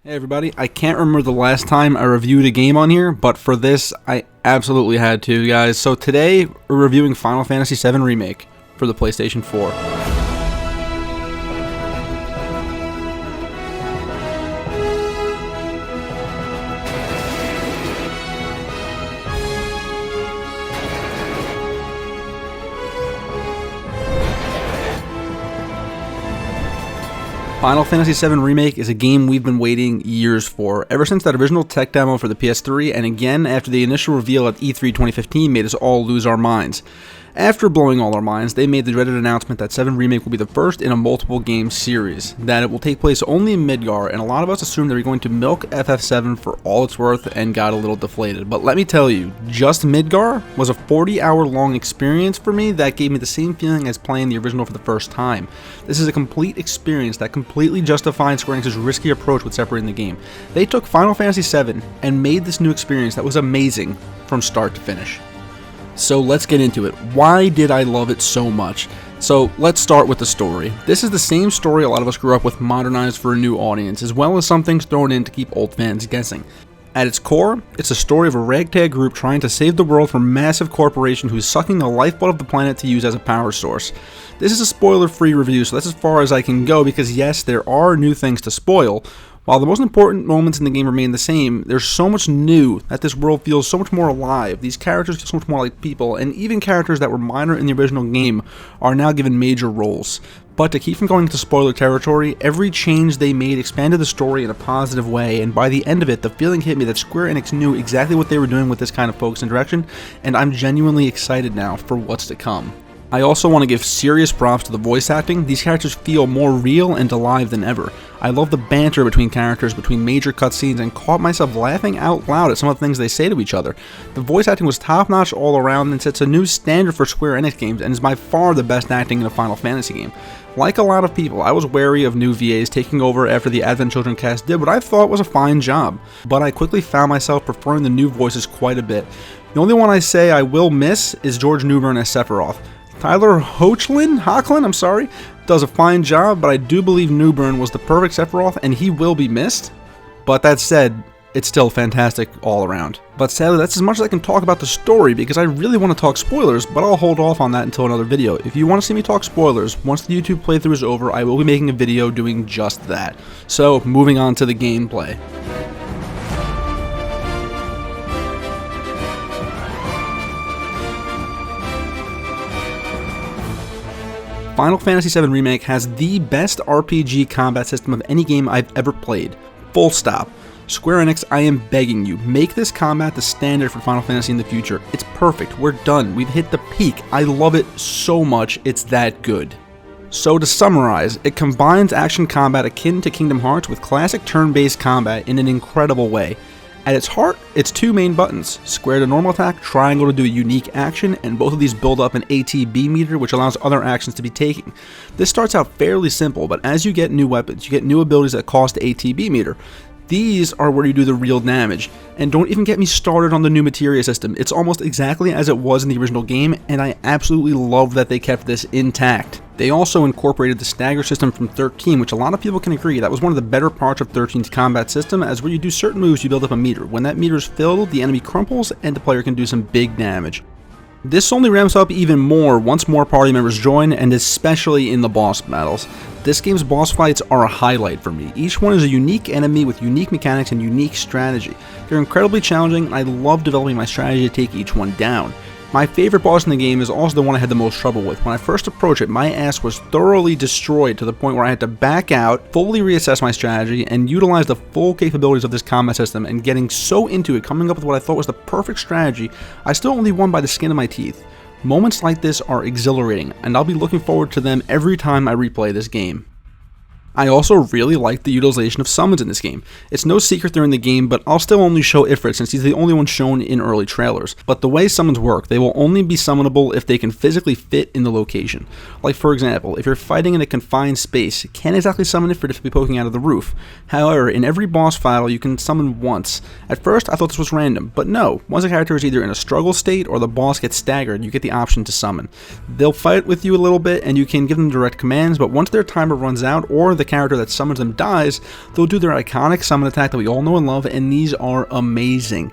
Hey everybody, I can't remember the last time I reviewed a game on here, but for this, I absolutely had to, guys. So today, we're reviewing Final Fantasy VII Remake for the PlayStation 4. Final Fantasy VII Remake is a game we've been waiting years for, ever since that original tech demo for the PS3, and again after the initial reveal at E3 2015 made us all lose our minds. After blowing all our minds, they made the dreaded announcement that VII Remake will be the first in a multiple game series, that it will take place only in Midgar, and a lot of us assumed they were going to milk FF7 for all it's worth and got a little deflated. But let me tell you, just Midgar was a 40-hour long experience for me that gave me the same feeling as playing the original for the first time. This is a complete experience that completely justified Square Enix's risky approach with separating the game. They took Final Fantasy VII and made this new experience that was amazing from start to finish. So let's get into it. Why did I love it so much? So let's start with the story. This is the same story a lot of us grew up with, modernized for a new audience, as well as some things thrown in to keep old fans guessing. At its core, it's a story of a ragtag group trying to save the world from a massive corporation who's sucking the lifeblood of the planet to use as a power source. This is a spoiler-free review, so that's as far as I can go because yes, there are new things to spoil. While the most important moments in the game remain the same, there's so much new that this world feels so much more alive. These characters feel so much more like people, and even characters that were minor in the original game are now given major roles. But to keep from going into spoiler territory, every change they made expanded the story in a positive way, and by the end of it, the feeling hit me that Square Enix knew exactly what they were doing with this kind of focus and direction, and I'm genuinely excited now for what's to come. I also want to give serious props to the voice acting. These characters feel more real and alive than ever. I love the banter between characters, between major cutscenes, and caught myself laughing out loud at some of the things they say to each other. The voice acting was top-notch all around and sets a new standard for Square Enix games and is by far the best acting in a Final Fantasy game. Like a lot of people, I was wary of new VAs taking over after the Advent Children cast did what I thought was a fine job, but I quickly found myself preferring the new voices quite a bit. The only one I say I will miss is George Newbern as Sephiroth. Tyler Hoechlin, does a fine job, but I do believe Newbern was the perfect Sephiroth, and he will be missed. But that said, it's still fantastic all around. But sadly, that's as much as I can talk about the story, because I really want to talk spoilers, but I'll hold off on that until another video. If you want to see me talk spoilers, once the YouTube playthrough is over, I will be making a video doing just that. So, moving on to the gameplay. Final Fantasy VII Remake has the best RPG combat system of any game I've ever played. Full stop. Square Enix, I am begging you, make this combat the standard for Final Fantasy in the future. It's perfect. We're done. We've hit the peak. I love it so much. It's that good. So to summarize, it combines action combat akin to Kingdom Hearts with classic turn-based combat in an incredible way. At its heart, it's two main buttons, square to normal attack, triangle to do a unique action, and both of these build up an ATB meter which allows other actions to be taken. This starts out fairly simple, but as you get new weapons, you get new abilities that cost the ATB meter. These are where you do the real damage, and don't even get me started on the new materia system. It's almost exactly as it was in the original game, and I absolutely love that they kept this intact. They also incorporated the stagger system from 13, which a lot of people can agree that was one of the better parts of 13's combat system, as where you do certain moves you build up a meter. When that meter is filled, the enemy crumples and the player can do some big damage. This only ramps up even more once more party members join, and especially in the boss battles. This game's boss fights are a highlight for me. Each one is a unique enemy with unique mechanics and unique strategy. They're incredibly challenging, and I love developing my strategy to take each one down. My favorite boss in the game is also the one I had the most trouble with. When I first approached it, my ass was thoroughly destroyed to the point where I had to back out, fully reassess my strategy, and utilize the full capabilities of this combat system, and getting so into it, coming up with what I thought was the perfect strategy, I still only won by the skin of my teeth. Moments like this are exhilarating, and I'll be looking forward to them every time I replay this game. I also really like the utilization of summons in this game. It's no secret they're in the game, but I'll still only show Ifrit since he's the only one shown in early trailers. But the way summons work, they will only be summonable if they can physically fit in the location. Like for example, if you're fighting in a confined space, you can't exactly summon Ifrit if you're poking out of the roof. However, in every boss battle you can summon once. At first I thought this was random, but no, once a character is either in a struggle state or the boss gets staggered, you get the option to summon. They'll fight with you a little bit and you can give them direct commands, but once their timer runs out or the the character that summons them dies, they'll do their iconic summon attack that we all know and love, and these are amazing.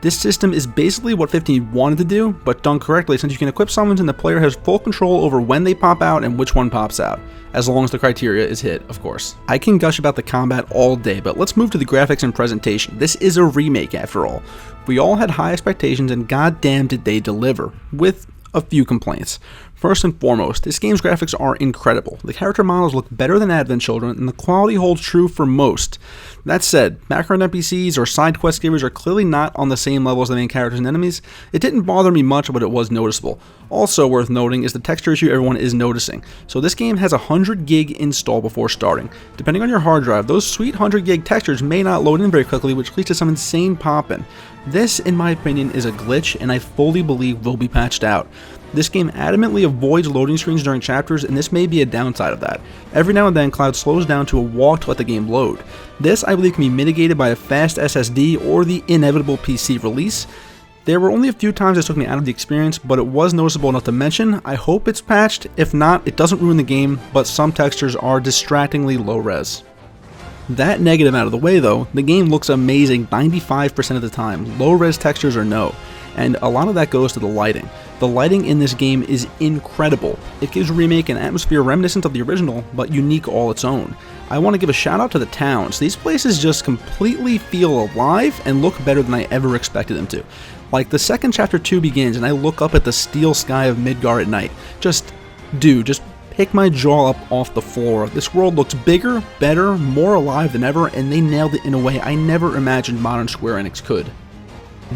This system is basically what 15 wanted to do, but done correctly, since you can equip summons and the player has full control over when they pop out and which one pops out, as long as the criteria is hit, of course. I can gush about the combat all day, but let's move to the graphics and presentation. This is a remake after all. We all had high expectations, and goddamn did they deliver, with a few complaints. First and foremost, this game's graphics are incredible. The character models look better than Advent Children, and the quality holds true for most. That said, background NPCs or side quest givers are clearly not on the same level as the main characters and enemies. It didn't bother me much, but it was noticeable. Also worth noting is the texture issue everyone is noticing. So this game has a 100 gig install before starting. Depending on your hard drive, those sweet 100 gig textures may not load in very quickly, which leads to some insane popping. This, in my opinion, is a glitch, and I fully believe will be patched out. This game adamantly avoids loading screens during chapters, and this may be a downside of that. Every now and then, Cloud slows down to a walk to let the game load. This, I believe, can be mitigated by a fast SSD or the inevitable PC release. There were only a few times this took me out of the experience, but it was noticeable enough to mention. I hope it's patched. If not, it doesn't ruin the game, but some textures are distractingly low res. That negative out of the way though, the game looks amazing 95% of the time, low res textures or no, and a lot of that goes to the lighting. The lighting in this game is incredible. It gives Remake an atmosphere reminiscent of the original, but unique all its own. I want to give a shout out to the towns. These places just completely feel alive and look better than I ever expected them to. Like the second chapter 2 begins and I look up at the steel sky of Midgar at night. Just pick my jaw up off the floor. This world looks bigger, better, more alive than ever, and they nailed it in a way I never imagined modern Square Enix could.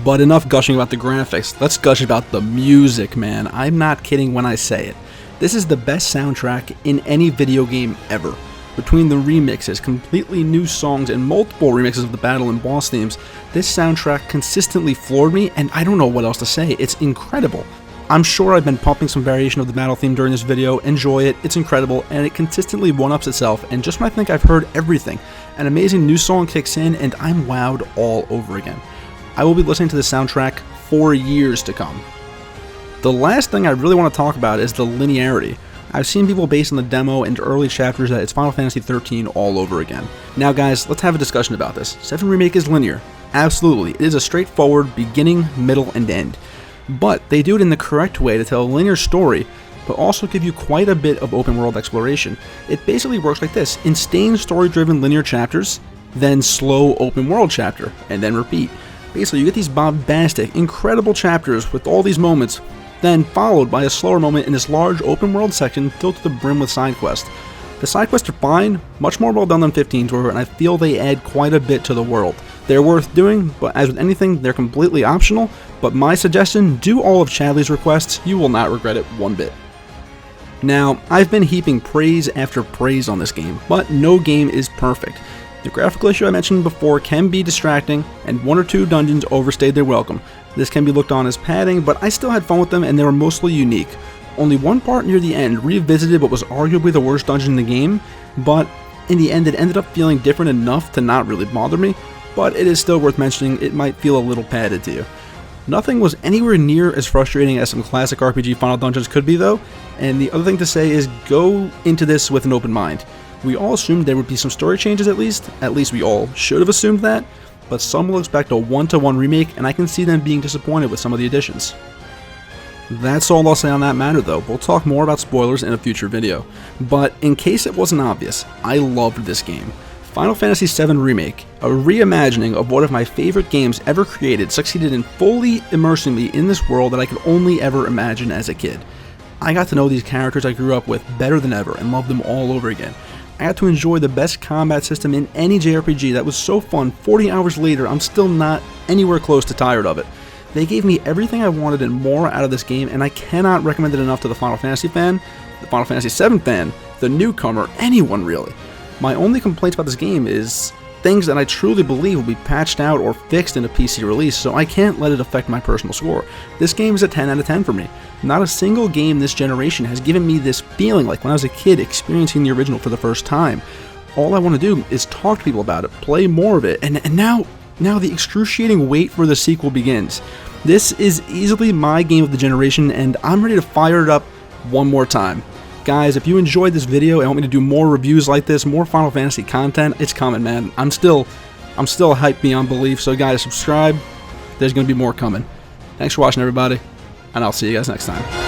But enough gushing about the graphics, let's gush about the music, man. I'm not kidding when I say it. This is the best soundtrack in any video game ever. Between the remixes, completely new songs, and multiple remixes of the battle and boss themes, this soundtrack consistently floored me, and I don't know what else to say. It's incredible. I'm sure I've been pumping some variation of the battle theme during this video. Enjoy it, it's incredible, and it consistently one-ups itself, and just when I think I've heard everything, an amazing new song kicks in, and I'm wowed all over again. I will be listening to the soundtrack for years to come. The last thing I really want to talk about is the linearity. I've seen people based on the demo and early chapters that it's Final Fantasy XIII all over again. Now guys, let's have a discussion about this. 7 Remake is linear. Absolutely, it is a straightforward beginning, middle, and end. But they do it in the correct way to tell a linear story, but also give you quite a bit of open world exploration. It basically works like this: insane story-driven linear chapters, then slow open world chapter, and then repeat. Basically, you get these bombastic, incredible chapters with all these moments, then followed by a slower moment in this large open world section filled to the brim with side quests. The side quests are fine, much more well done than 15's were, and I feel they add quite a bit to the world. They're worth doing, but as with anything, they're completely optional, but my suggestion, do all of Chadley's requests, you will not regret it one bit. Now, I've been heaping praise after praise on this game, but no game is perfect. The graphical issue I mentioned before can be distracting, and 1 or 2 dungeons overstayed their welcome. This can be looked on as padding, but I still had fun with them and they were mostly unique. Only one part near the end revisited what was arguably the worst dungeon in the game, but in the end it ended up feeling different enough to not really bother me, but it is still worth mentioning. It might feel a little padded to you. Nothing was anywhere near as frustrating as some classic RPG final dungeons could be though, and the other thing to say is go into this with an open mind. We all assumed there would be some story changes at least we all should have assumed that, but some will expect a one-to-one remake, and I can see them being disappointed with some of the additions. That's all I'll say on that matter though. We'll talk more about spoilers in a future video, but in case it wasn't obvious, I loved this game. Final Fantasy VII Remake, a reimagining of one of my favorite games ever created, succeeded in fully immersing me in this world that I could only ever imagine as a kid. I got to know these characters I grew up with better than ever and loved them all over again. I got to enjoy the best combat system in any JRPG that was so fun. 40 hours later, I'm still not anywhere close to tired of it. They gave me everything I wanted and more out of this game, and I cannot recommend it enough to the Final Fantasy fan, the Final Fantasy VII fan, the newcomer, anyone really. My only complaints about this game is things that I truly believe will be patched out or fixed in a PC release, so I can't let it affect my personal score. This game is a 10 out of 10 for me. Not a single game this generation has given me this feeling like when I was a kid experiencing the original for the first time. All I want to do is talk to people about it, play more of it, and now the excruciating wait for the sequel begins. This is easily my game of the generation, and I'm ready to fire it up one more time. Guys, if you enjoyed this video and want me to do more reviews like this, more Final Fantasy content, it's coming, man. I'm still hyped beyond belief, so guys, subscribe. There's going to be more coming. Thanks for watching, everybody, and I'll see you guys next time.